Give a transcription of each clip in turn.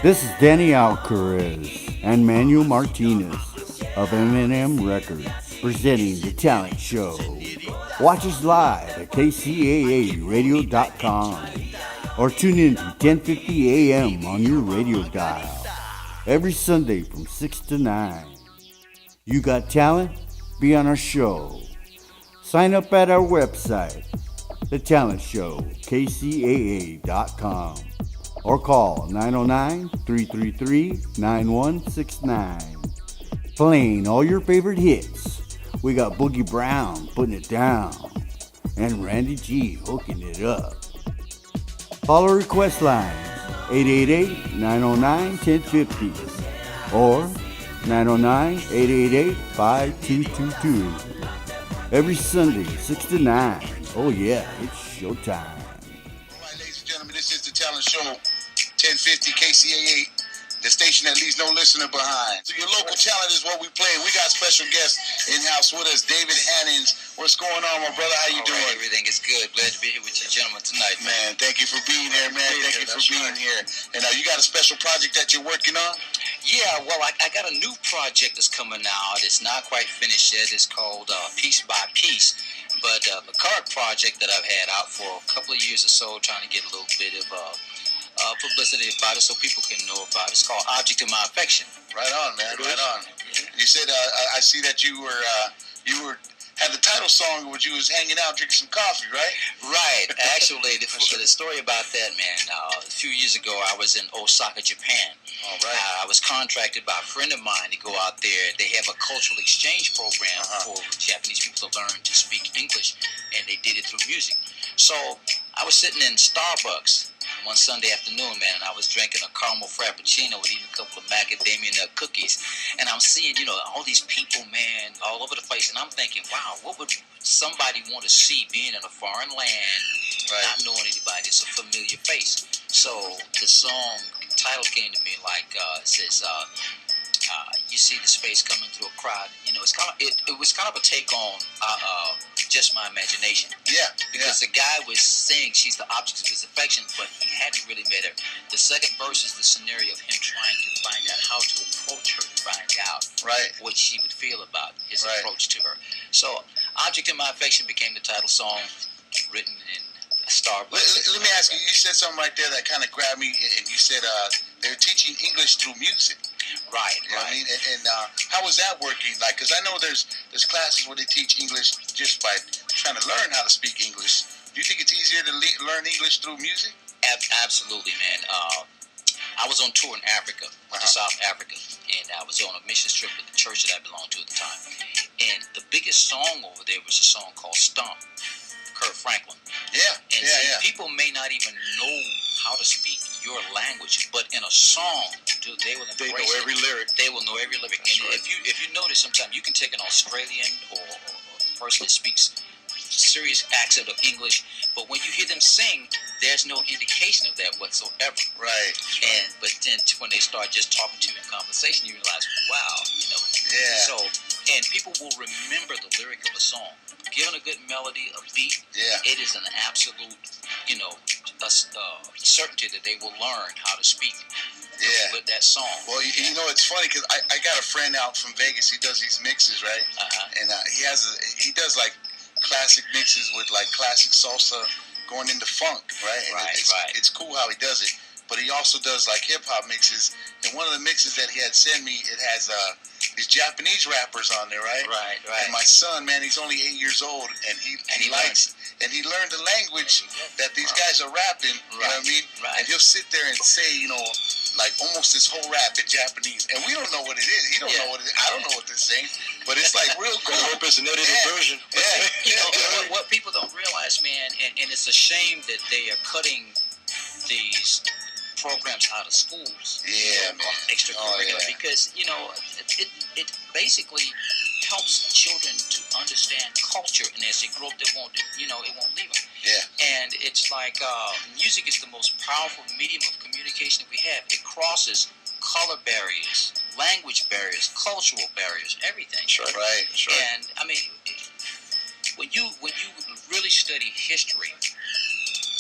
This is Danny Alcarez and Manuel Martinez of M&M Records presenting The Talent Show. Watch us live at kcaaradio.com or tune in to 10:50 a.m. on your radio dial every Sunday from 6 to 9. You got talent? Be on our show. Sign up at our website, The Talent Show, kcaa.com, or call 909-333-9169. Playing all your favorite hits. We got Boogie Brown putting it down and Randy G hooking it up. Follow request lines 888-909-1050 or 909-888-5222. Every Sunday, 6 to 9. Oh yeah, it's showtime. All right, ladies and gentlemen, this is The Talent Show, 1050 Kcaa, the station that leaves no listener behind. So your local talent is what we play. We got special guests in-house with us, David HANNANS. What's going on, my brother? How you doing? Right, everything is good. Glad to be here with you gentlemen tonight. Man, thank you for being here, man. Thank you for being here. And you got a special project that you're working on? Yeah, well, I got a new project that's coming out. It's not quite finished yet. It's called Piece by Piece. But the current project that I've had out for a couple of years or so, trying to get a little bit of publicity about it so people can know about it. It's called Object of My Affection. Right on, man. Right on. Mm-hmm. You said I see that you were had the title song when you was hanging out drinking some coffee, right? Right. Actually, the story about that, man, a few years ago I was in Osaka, Japan. All right. I was contracted by a friend of mine to go out there. They have a cultural exchange program for Japanese people to learn to speak English, and they did it through music. So I was sitting in Starbucks one Sunday afternoon, man, and I was drinking a caramel frappuccino with even a couple of macadamia nut cookies, and I'm seeing, all these people, man, all over the place, and I'm thinking, wow, what would somebody want to see being in a foreign land, not knowing anybody? It's a familiar face. So the song title came to me like, it says, you see this face coming through a crowd. It's kind of it was kind of a take on Just My Imagination. Yeah. Because the guy was saying she's the object of his affection, but he hadn't really met her. The second verse is the scenario of him trying to find out how to approach her to find out what she would feel about his approach to her. So Object of My Affection became the title song, written in Starbucks. Let me ask you, you said something right there that kind of grabbed me, and you said they're teaching English through music. Right, you know what I mean? And how is that working? Like, because I know there's classes where they teach English just by trying to learn how to speak English. Do you think it's easier to learn English through music? Absolutely, man. I was on tour in Africa, to South Africa, and I was on a mission trip with the church that I belonged to at the time. And the biggest song over there was a song called Stomp, Kurt Franklin. Yeah. And people may not even know how to speak your language, but in a song, they will embrace know every lyric. They will know every lyric. That's and right. if you notice, sometimes you can take an Australian or a person that speaks serious accent of English, but when you hear them sing, there's no indication of that whatsoever. Right. But then when they start just talking to you in conversation, you realize, wow, Yeah. So, and people will remember the lyric of a song. Given a good melody, a beat, it is an absolute, certainty that they will learn how to speak with that song. Well, it's funny because I got a friend out from Vegas. He does these mixes, right? And he does like classic mixes with like classic salsa going into funk, right? And it's cool how he does it. But he also does like hip hop mixes. And one of the mixes that he had sent me, it has these Japanese rappers on there, right? Right. And my son, man, he's only 8 years old, and he likes, and he learned the language that these guys are rapping. You know what I mean? Right. And he'll sit there and say, like almost this whole rap in Japanese, and we don't know what it is. He don't know what it is. I don't know what they're saying, but it's like real cool. Version. What people don't realize, man, and it's a shame that they are cutting these programs out of schools. Extracurricular, because it basically helps children to understand culture, and as they grow up, it won't leave them. Yeah. And it's like music is the most powerful medium of communication that we have. It crosses color barriers, language barriers, cultural barriers, everything. Right. And I mean, when you really study history,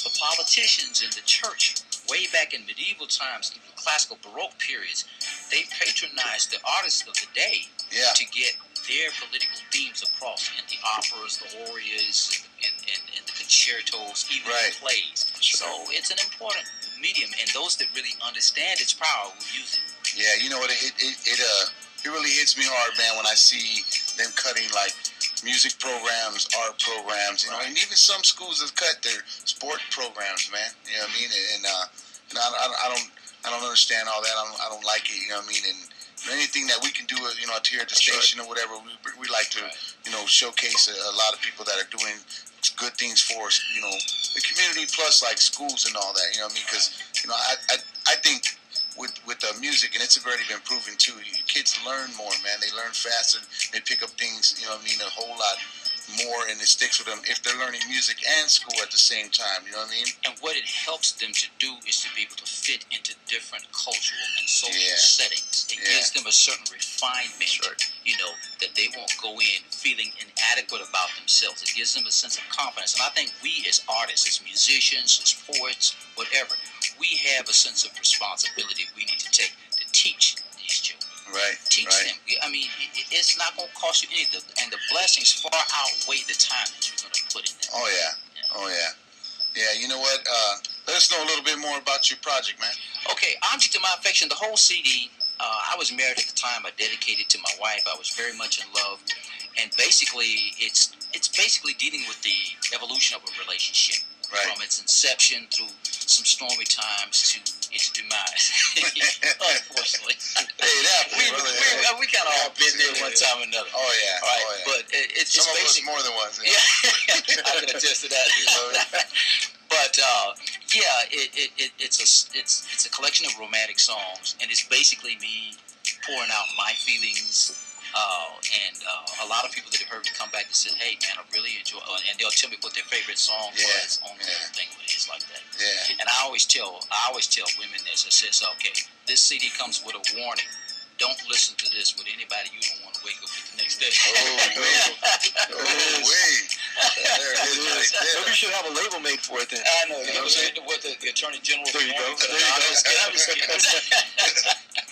the politicians in the church way back in medieval times, through the classical Baroque periods, they patronized the artists of the day to get their political themes across in the operas, the arias, and the concertos, even the plays. So it's an important medium, and those that really understand its power will use it. Yeah, you know what? It really hits me hard, man, when I see them cutting like music programs, art programs, you know, and even some schools have cut their sport programs, man. You know what I mean? And I don't understand all that. I don't like it. You know what I mean? And anything that we can do, you know, here at the station or whatever, we like to, you know, showcase a lot of people that are doing good things for us. You know, the community plus like schools and all that. You know what I mean? Because you know, I think. With the music, and it's already been proven too, kids learn more, man. They learn faster. They pick up things, you know what I mean, a whole lot more, and it sticks with them if they're learning music and school at the same time, you know what I mean? And what it helps them to do is to be able to fit into different cultural and social settings. It gives them a certain refinement, you know, that they won't go in feeling inadequate about themselves. It gives them a sense of confidence. And I think we as artists, as musicians, as poets, whatever, we have a sense of responsibility we need to take to teach these children. Teach them. I mean, it's not going to cost you anything, and the blessings far outweigh the time that you're going to put in there. Yeah, you know what? Let us know a little bit more about your project, man. Okay, Object of My Affection, the whole CD, I was married at the time. I dedicated to my wife. I was very much in love. And basically, it's basically dealing with the evolution of a relationship. From its inception through some stormy times to its demise. Unfortunately. We kind of all been there one time or another. But it's some basic. Of us more than once. I can attest to that. But it's a collection of romantic songs, and it's basically me pouring out my feelings. And a lot of people that have heard me come back and said, "Hey, man, I really enjoy," and they'll tell me what their favorite song was on the whole thing. It's like that. And I always tell women this. I says, "Okay, this CD comes with a warning. Don't listen to this with anybody you don't want to wake up with the next day." There it is. Maybe you should have a label made for it then. I know. You know what the Attorney General. There you go.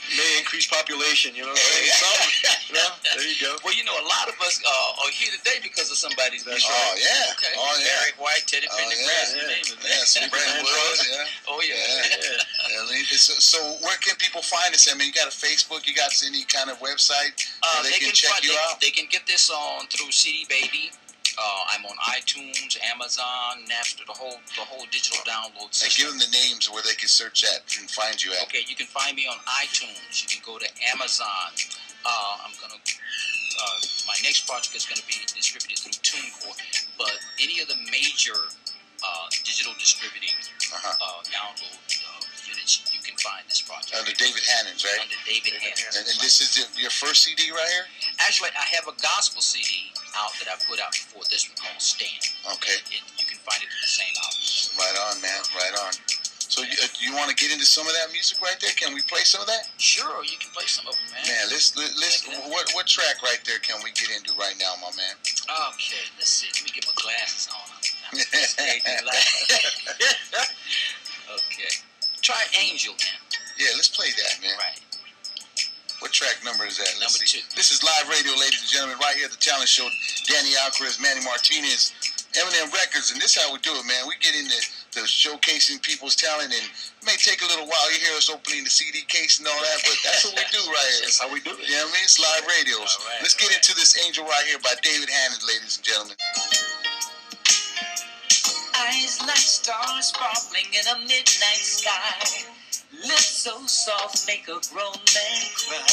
May increase population, you know. There you go. Well, you know, a lot of us are here today because of somebody's That's right. Okay. Barry White, Teddy Pendergrass, you name it, man. So where can people find us? I mean, you got a Facebook, you got any kind of website where they can check you out? They can get this on through CD Baby. I'm on iTunes, Amazon, Napster, the whole digital download system. And give them the names where they can search at and find you at. Okay, you can find me on iTunes. You can go to Amazon. My next project is going to be distributed through TuneCore, but any of the major digital distributing download units, you can find this project. Under David Hannans, right? Under David Hannans. And this is your first CD right here? Actually, I have a gospel CD out that I put out before this one called Stand. Okay. You can find it in the same album. Right on, man. Right on. So you want to get into some of that music right there? Can we play some of that? Sure, you can play some of it, man. Man, let's what track right there can we get into right now, my man? Okay, let's see. Let me get my glasses on. Okay. Try Angel, man. Yeah, let's play that, man. Right. What track number is that? Number 2. This is live radio, ladies and gentlemen, right here at the talent show. Danny Alvarez, Manny Martinez, Eminem Records, and this is how we do it, man. We get into showcasing people's talent, and it may take a little while. You hear us opening the CD case and all that, but that's what we do right here. That's how we do it. You know what I mean? It's live radio. Right, let's get into this Angel right here by David Hannans, ladies and gentlemen. Eyes like stars sparkling in a midnight sky. Lips so soft make a grown man cry.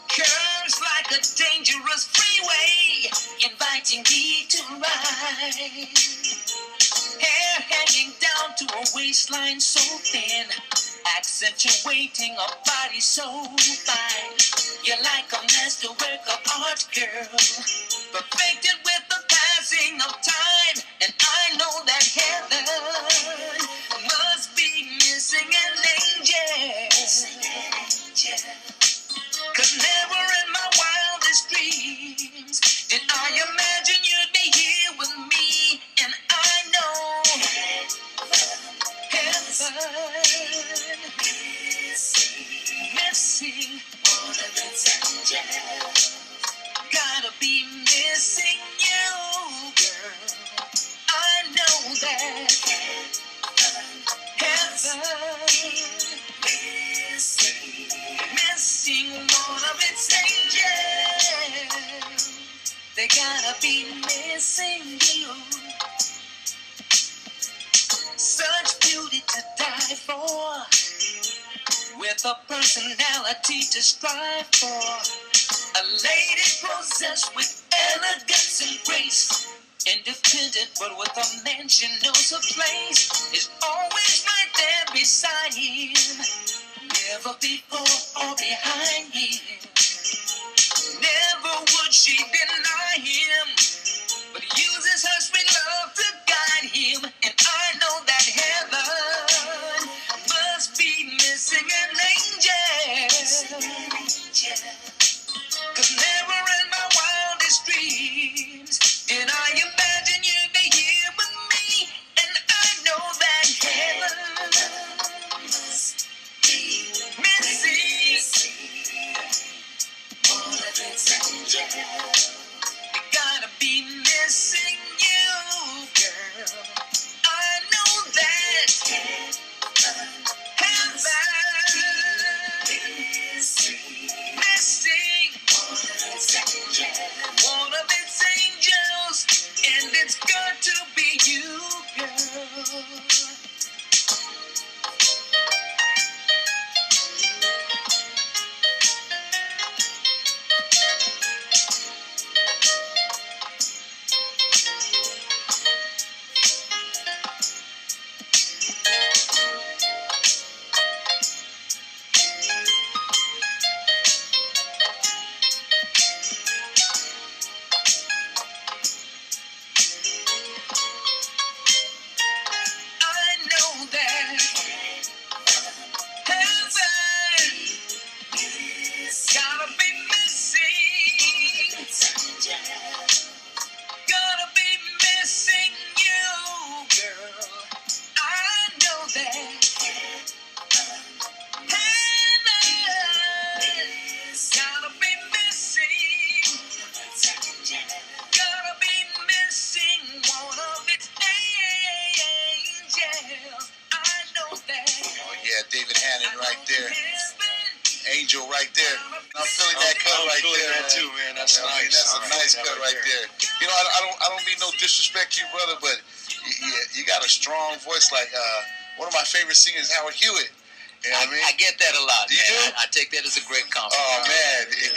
Curves like a dangerous freeway, inviting me to ride. Hair hanging down to a waistline so thin, accentuating a body so fine. You're like a masterwork of art, girl, perfected with the passing of time. And I know that heaven must be missing an angel. 'Cause never in my wildest dreams did I imagine you'd be here with me. And I know heaven missing one of its angels. Gotta be missing you, girl. I know that heaven missing one of its angels. They gotta be missing you. Such beauty to die for, with a personality to strive for. A lady possessed with elegance and grace, independent but with a man she knows her place, is always right there beside him, never before or behind him. Never would she deny him, but uses her sweet love to guide him. And I know that heaven must be missing an angel. 'Cause never in my wildest dreams did I imagine you'd be here with me. And I know that heaven must be missing one of its angels. You gotta be missing you, girl. I know that heaven missing one of its angels, and it's got to be you, girl. David Hannon right there. Angel right there. I'm feeling that cut right there. That too, man. That's nice. I mean, that's a nice cut right there. You know, I don't mean no disrespect to you, brother, but you got a strong voice. Like one of my favorite singers, Howard Hewitt. You know what I mean? I get that a lot, You man. do? I take that as a great compliment. Oh man, you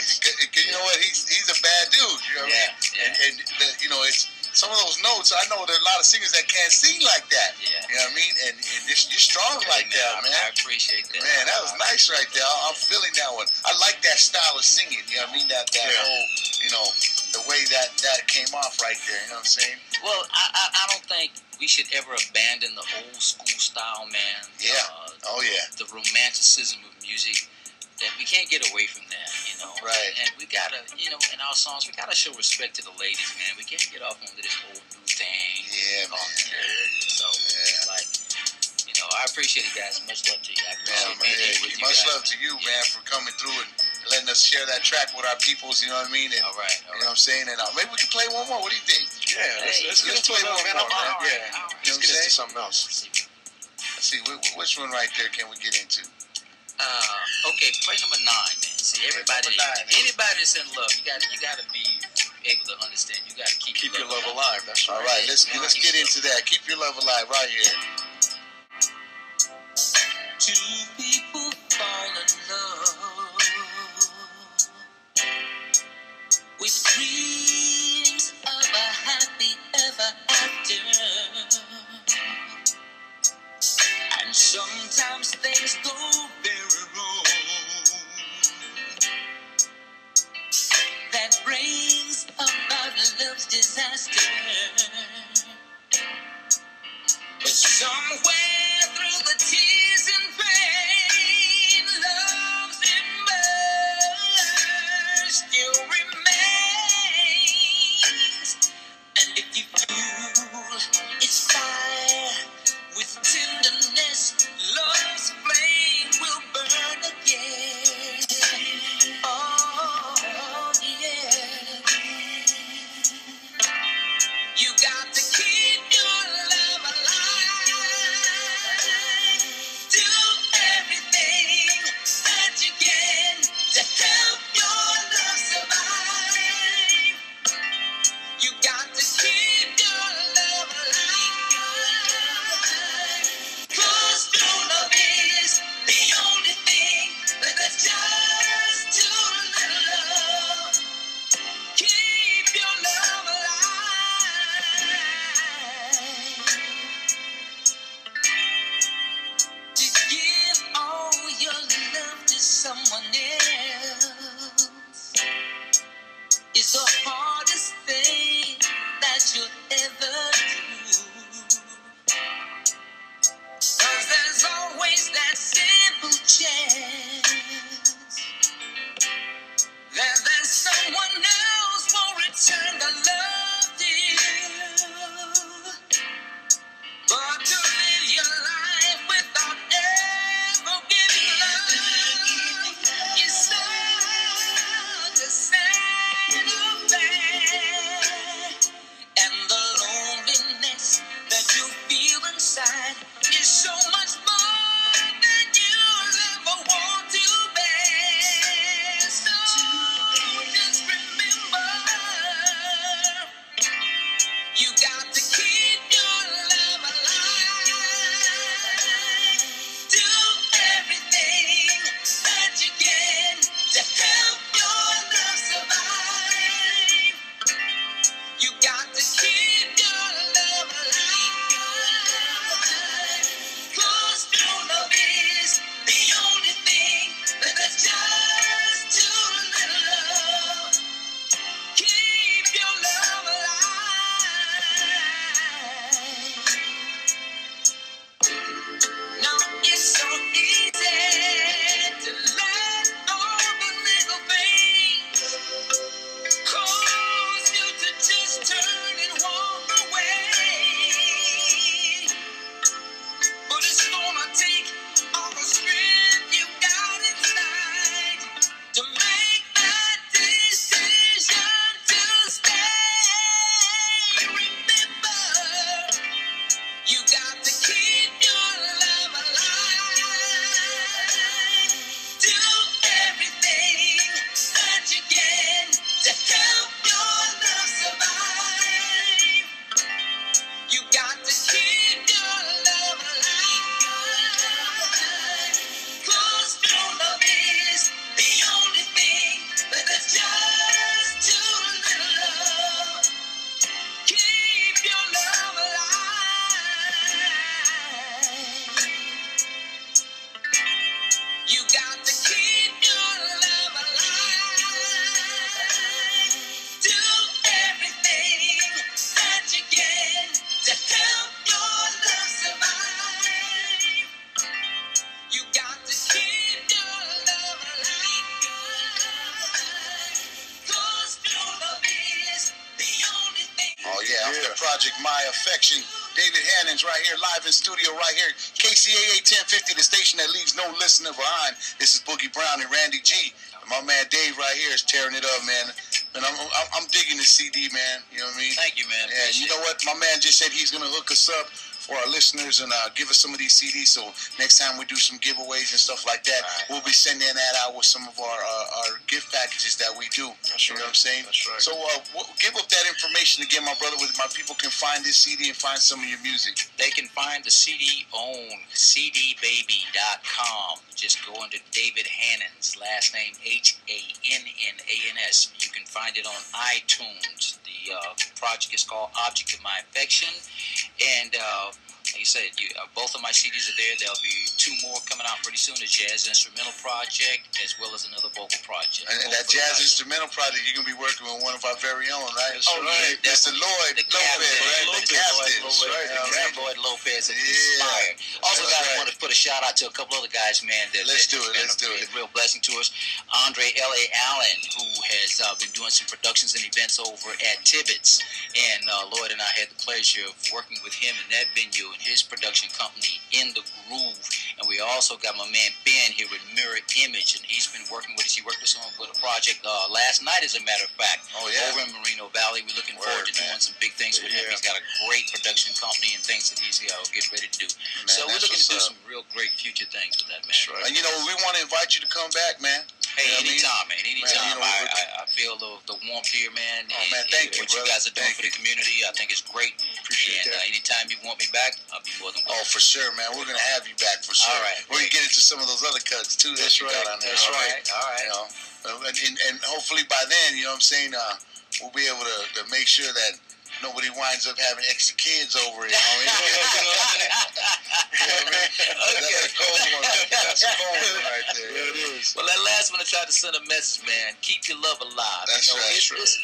know what? He's a bad dude. You know what I mean? Yeah. And you know, it's some of those notes. I know there are a lot of singers that can't sing like that. Yeah. You know what I mean? And you're strong like that, man. I appreciate that. Man, that was nice right there. I'm feeling that one. I like that style of singing. You know what I mean? That whole, you know, the way that came off right there. You know what I'm saying? Well, I don't think we should ever abandon the old school style, man. Yeah. Oh yeah. The romanticism of music. That we can't get away from that, you know. Right. And we gotta, you know, in our songs, we gotta show respect to the ladies, man. We can't get off onto this old new thing. Yeah, man. So, like, you know, I appreciate it, guys. Much love to you. I appreciate being here with you much guys. love to you, man, for coming through and letting us share that track with our peoples. You know what I mean? And, All right. You know what I'm saying? And maybe we can play one more. What do you think? Yeah, let's play one more, man. Yeah. Let's get into something else. Let's see, which one right there can we get into? Okay, play number 9, man. See, everybody, anybody that's in love, you gotta be able to understand. You gotta keep your love alive. That's right. All right, let's get into that. Keep your love alive right here. Two people fall in love with dreams of a happy ever after. And sometimes things go very wrong. That brings about love's disaster. But some the hardest thing that you'll ever do. 'Cause there's always that simple chance that someone else will return the love to you. But to live your life without ever giving love is such a sad affair. And the loneliness that you feel inside is so much more than you'll ever want to bear. So just remember, you got to keep your love alive. Do everything that you can to help your love survive. You got to keep your love alive. 'Cause true love is the only thing that's just too little love. Keep your love alive. Now it's so easy to let all the little things cause you to just turn and walk away. But it's gonna take all the strength you got inside to make that decision to stay. Remember, you got to keep your love alive. Do everything that you can to help your love survive. You got to keep your love alive. 'Cause true love is the only thing that's just too little love. Keep your love alive. You got to keep your love alive. Do everything that you can to help your love survive. You got to keep your love alive. 'Cause true love is the only thing. Oh yeah, off the project My Affection. David Hannans right here, live in studio right here. KCAA 1050, the station that leaves no listener behind. This is Boogie Brown and Randy G. And my man Dave right here is tearing it up, man. And I'm digging the CD, man. You know what I mean? Thank you, man. Yeah, you know what? My man just said he's gonna hook us up for our listeners and give us some of these CDs. So next time we do some giveaways and stuff like that, we'll be sending that out with some of our gift packages that we do. That's You know right. what I'm saying? That's right. So give up that information again, my brother, where my people can find this CD and find some of your music. They can find the CD on cdbaby.com. Just go into David Hannans, last name Hannans. You can find it on iTunes. The project is called Object of My Affection. And like you said, both of my CDs are there. There'll be two more coming out pretty soon, a jazz instrumental project as well as another vocal project. And that jazz instrumental project, you're going to be working with one of our very own, right? That's right. Mr. Lloyd The Lopez, right? Lloyd The captain. Lopez, right. Yeah, Lloyd Lopez at Yeah. Inspired. Also, That's I right. want to put a shout out to a couple other guys, man. Let's do it, been let's do a it. real blessing to us. Andre L.A. Allen, who has been doing some productions and events over at Tibbetts. And Lloyd and I had the pleasure of working with him in that venue and his production company, In the Groove. And we also got my man Ben here with Mirror Image, and he's been working with us. He worked with us on with a project last night, as a matter of fact, Oh, yeah. over in Moreno Valley. We're looking forward to Word, man. doing some big things with him. Yeah. He's got a great production company and things that he's getting ready to do. So we're that's looking to do what's some real great future things with that, man. That's right. And you know, we want to invite you to come back, man. Hey, You know what I mean? anytime, man. Anytime. Man, you know, I feel the warmth here, man. Oh, man, thank you, what you brother. guys are doing Thank for the you. community, I think it's great. Appreciate and that. Anytime you want me back, I'll be more than Oh, welcome. for sure, man. We're gonna have you back for sure. All right. We're gonna get into some of those other cuts too. That That's you right. got on there. That's All right. All right. You know, and hopefully by then, you know what I'm saying, we'll be able to make sure that nobody winds up having extra kids over it. You know what I mean? That's a cold one. That's a cold one right there. Yeah, it is. Well, that last one I tried to send a message, man. Keep your love alive. That's right.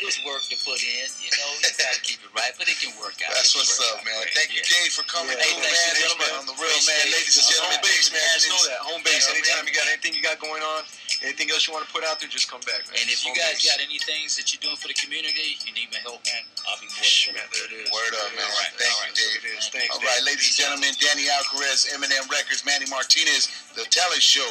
It's work to put in. You gotta keep it right, but it can work out. That's what's up, man. Thank you, Dave, for coming through, thanks, man. On the real, man. Ladies and gentlemen, Home base, man. Just know that. Home base. Yeah, Anytime you got anything you got going on, anything else you want to put out there, just come back, man. And if you Home guys base. got any things that you're doing for the community, you need my help, man, I'll be more than Man, there it is. Word up, man. All right. Thank you, Dave. It is. Thanks, All right, ladies and gentlemen, Danny Alcarez, Eminem Records, Manny Martinez, The Talent Show.